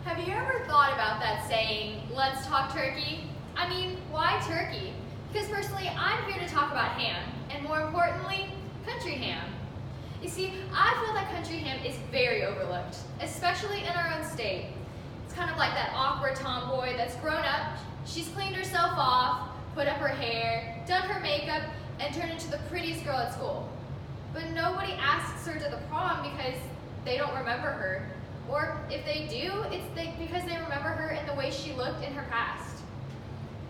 Have you ever thought about that saying, let's talk turkey? I mean, why turkey? Because personally, I'm here to talk about ham, and more importantly, country ham. You see, I feel that country ham is very overlooked, especially in our own state. It's kind of like that awkward tomboy that's grown up, she's cleaned herself off, put up her hair, done her makeup, and turned into the prettiest girl at school. But nobody asks her to the prom because they don't remember her. Or if they do, it's because they remember her in the way she looked in her past.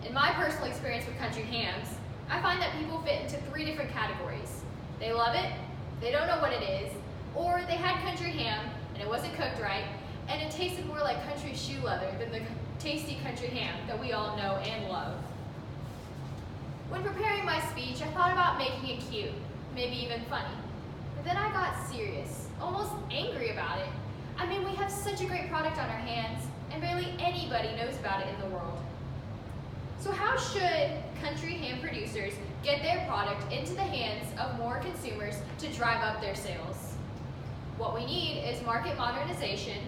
In my personal experience with country hams, I find that people fit into 3 different categories. They love it, they don't know what it is, or they had country ham and it wasn't cooked right, and it tasted more like country shoe leather than the tasty country ham that we all know and love. When preparing my speech, I thought about making it cute, maybe even funny. But then I got serious, almost angry about it. I mean, we have such a great product on our hands, and barely anybody knows about it in the world. So how should country ham producers get their product into the hands of more consumers to drive up their sales? What we need is market modernization,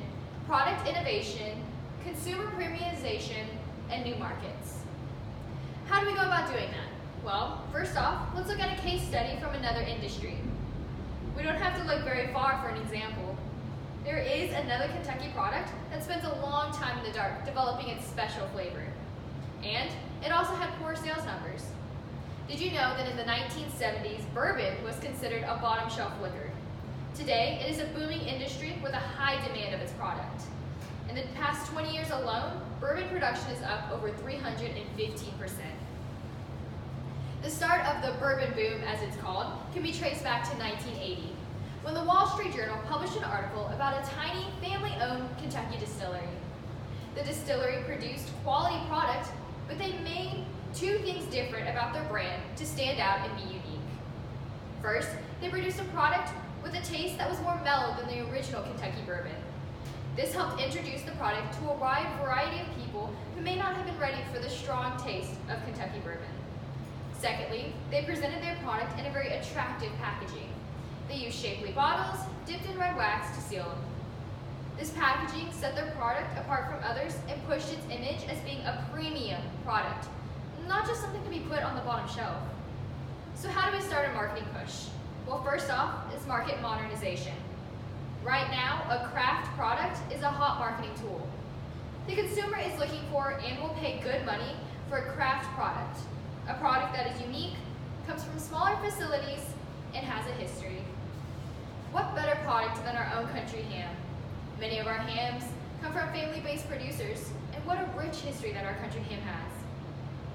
product innovation, consumer premiumization, and new markets. How do we go about doing that? Well, first off, let's look at a case study from another industry. We don't have to look very far for an example. There is another Kentucky product that spends a long time in the dark developing its special flavor. And it also had poor sales numbers. Did you know that in the 1970s, bourbon was considered a bottom shelf liquor? Today, it is a booming industry with a high demand of its product. In the past 20 years alone, bourbon production is up over 315%. The start of the bourbon boom, as it's called, can be traced back to 1980, when the Wall Street Journal published an article about a tiny, family-owned Kentucky distillery. The distillery produced quality product, but they made 2 things different about their brand to stand out and be unique. First, they produced a product with a taste that was more mellow than the original Kentucky bourbon. This helped introduce the product to a wide variety of people who may not have been ready for the strong taste of Kentucky bourbon. Secondly, they presented their product in a very attractive packaging. They used shapely bottles, dipped in red wax to seal them. This packaging set their product apart from others and pushed its image as being a premium product, not just something to be put on the bottom shelf. So how do we start a marketing push? Well, first off is market modernization. Right now, a craft product is a hot marketing tool. The consumer is looking for and will pay good money for a craft product, a product that is unique, comes from smaller facilities, and has a history. What better product than our own country ham? Many of our hams come from family-based producers, and what a rich history that our country ham has.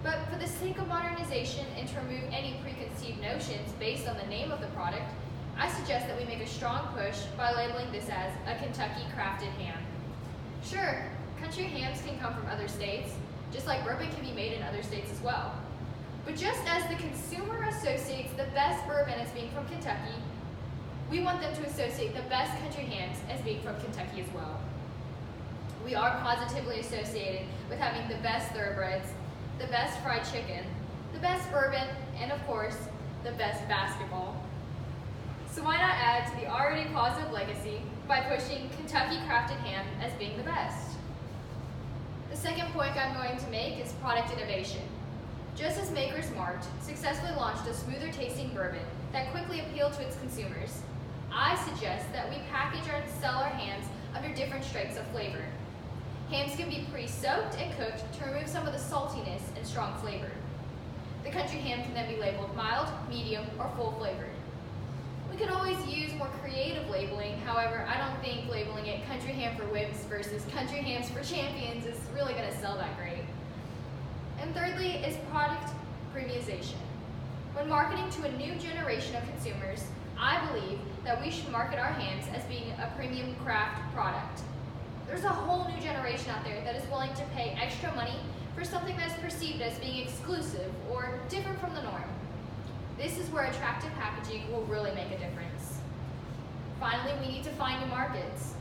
But for the sake of modernization and to remove any preconceived notions based on the name of the product, I suggest that we make a strong push by labeling this as a Kentucky crafted ham. Sure, country hams can come from other states, just like bourbon can be made in other states as well. But just as the consumer associates the best bourbon as being from Kentucky, we want them to associate the best country hams as being from Kentucky as well. We are positively associated with having the best thoroughbreds, the best fried chicken, the best bourbon, and of course, the best basketball. So why not add to the already positive legacy by pushing Kentucky crafted ham as being the best? The second point I'm going to make is product innovation. Just as Maker's Mart successfully launched a smoother tasting bourbon that quickly appealed to its consumers, I suggest that we package and sell our hams under different strengths of flavor. Hams can be pre-soaked and cooked to remove some of the saltiness and strong flavor. The country ham can then be labeled mild, medium, or full flavored. We could always use more creative labeling, however, I don't think labeling it country ham for wimps versus country hams for champions is really going to sell that great. And thirdly is product premiumization. When marketing to a new generation of consumers, I believe that we should market our hams as being a premium craft product. There's a whole new generation out there that is willing to pay extra money for something that is perceived as being exclusive or different from the norm. This is where attractive packaging will really make a difference. Finally, we need to find new markets.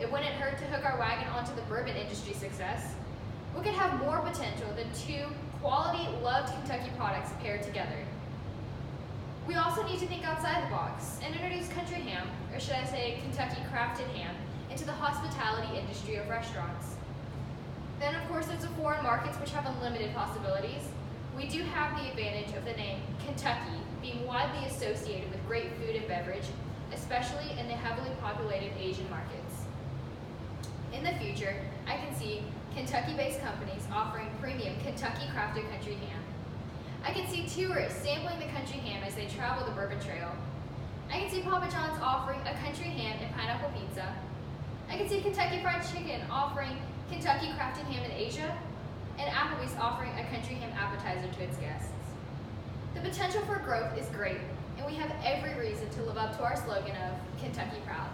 It wouldn't hurt to hook our wagon onto the bourbon industry success. We could have more potential than 2 quality, loved Kentucky products paired together. We also need to think outside the box and introduce country ham, or should I say Kentucky crafted ham, into the hospitality industry of restaurants. Then, of course, there's the foreign markets, which have unlimited possibilities. We do have the advantage of the name Kentucky being widely associated with great food and beverage, especially in the heavily populated Asian markets. In the future, I can see Kentucky-based companies offering premium Kentucky crafted country ham. I can see tourists sampling the country ham as they travel the Bourbon Trail. I can see Papa John's offering a country ham and pineapple pizza. I can see Kentucky Fried Chicken offering Kentucky crafted ham in Asia, and Applebee's offering a country ham appetizer to its guests. The potential for growth is great, and we have every reason to live up to our slogan of Kentucky Proud.